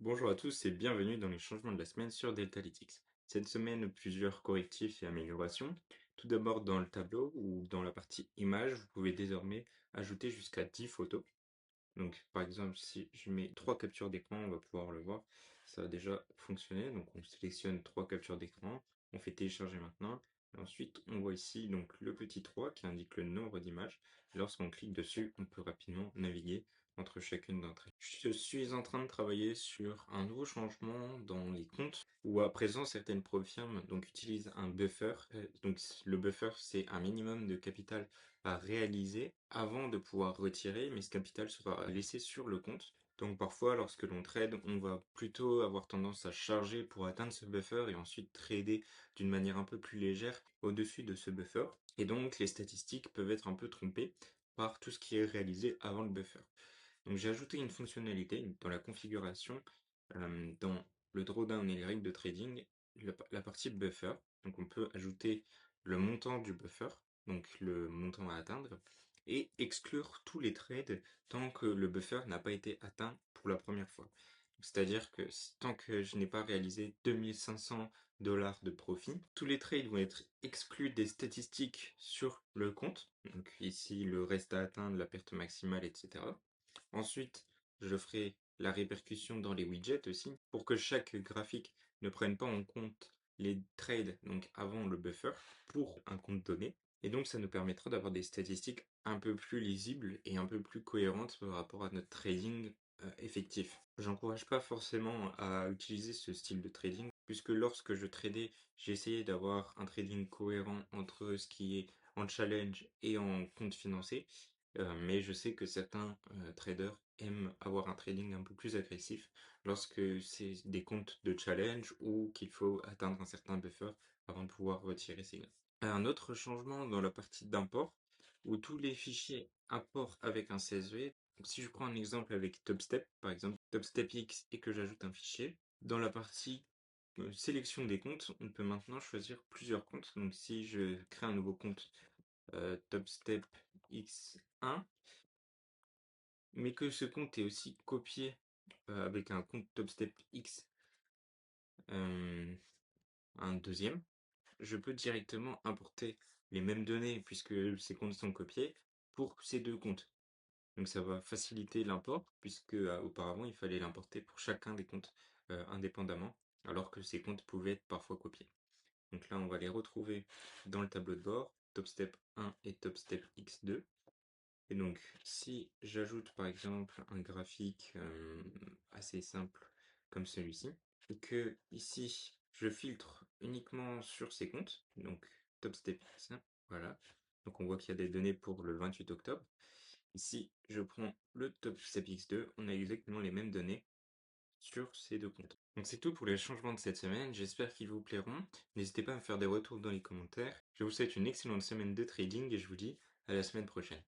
Bonjour à tous et bienvenue dans les changements de la semaine sur Deltalytics. Cette semaine, plusieurs correctifs et améliorations. Tout d'abord dans le tableau ou dans la partie images, vous pouvez désormais ajouter jusqu'à 10 photos. Donc par exemple, si je mets 3 captures d'écran, on va pouvoir le voir. Ça a déjà fonctionné. Donc on sélectionne 3 captures d'écran, on fait télécharger maintenant. Et ensuite, on voit ici donc le petit 3 qui indique le nombre d'images. Lorsqu'on clique dessus, on peut rapidement naviguer entre chacune d'entre elles. Je suis en train de travailler sur un nouveau changement dans les comptes où à présent certaines firmes donc utilisent un buffer. Donc le buffer, c'est un minimum de capital à réaliser avant de pouvoir retirer, mais ce capital sera laissé sur le compte. Donc parfois, lorsque l'on trade, on va plutôt avoir tendance à charger pour atteindre ce buffer et ensuite trader d'une manière un peu plus légère au-dessus de ce buffer. Et donc les statistiques peuvent être un peu trompées par tout ce qui est réalisé avant le buffer. Donc j'ai ajouté une fonctionnalité dans la configuration, dans le drawdown et les règles de trading, la partie buffer. Donc on peut ajouter le montant du buffer, donc le montant à atteindre, et exclure tous les trades tant que le buffer n'a pas été atteint pour la première fois. C'est-à-dire que tant que je n'ai pas réalisé 2500 dollars de profit, tous les trades vont être exclus des statistiques sur le compte. Donc ici, le reste à atteindre, la perte maximale, etc. Ensuite, je ferai la répercussion dans les widgets aussi pour que chaque graphique ne prenne pas en compte les trades donc avant le buffer pour un compte donné. Et donc, ça nous permettra d'avoir des statistiques un peu plus lisibles et un peu plus cohérentes par rapport à notre trading effectif. J'encourage pas forcément à utiliser ce style de trading puisque lorsque je tradais, j'ai essayé d'avoir un trading cohérent entre ce qui est en challenge et en compte financé. Mais je sais que certains traders aiment avoir un trading un peu plus agressif lorsque c'est des comptes de challenge ou qu'il faut atteindre un certain buffer avant de pouvoir retirer ses gains. Un autre changement dans la partie d'import, où tous les fichiers importent avec un CSV. Donc, si je prends un exemple avec TopStep, par exemple TopStep X, et que j'ajoute un fichier, dans la partie sélection des comptes, on peut maintenant choisir plusieurs comptes. Donc si je crée un nouveau compte TopStep X1, mais que ce compte est aussi copié avec un compte TopStep X, un deuxième, je peux directement importer les mêmes données puisque ces comptes sont copiés pour ces deux comptes. Donc ça va faciliter l'import puisque auparavant il fallait l'importer pour chacun des comptes indépendamment alors que ces comptes pouvaient être parfois copiés. Donc là on va les retrouver dans le tableau de bord, TopStep 1 et TopStep X2. Et donc, si j'ajoute par exemple un graphique assez simple comme celui-ci, et que ici je filtre uniquement sur ces comptes, donc TopStep X, voilà, donc on voit qu'il y a des données pour le 28 octobre. Ici, je prends le TopStep X2, on a exactement les mêmes données sur ces deux comptes. Donc c'est tout pour les changements de cette semaine, j'espère qu'ils vous plairont. N'hésitez pas à me faire des retours dans les commentaires. Je vous souhaite une excellente semaine de trading et je vous dis à la semaine prochaine.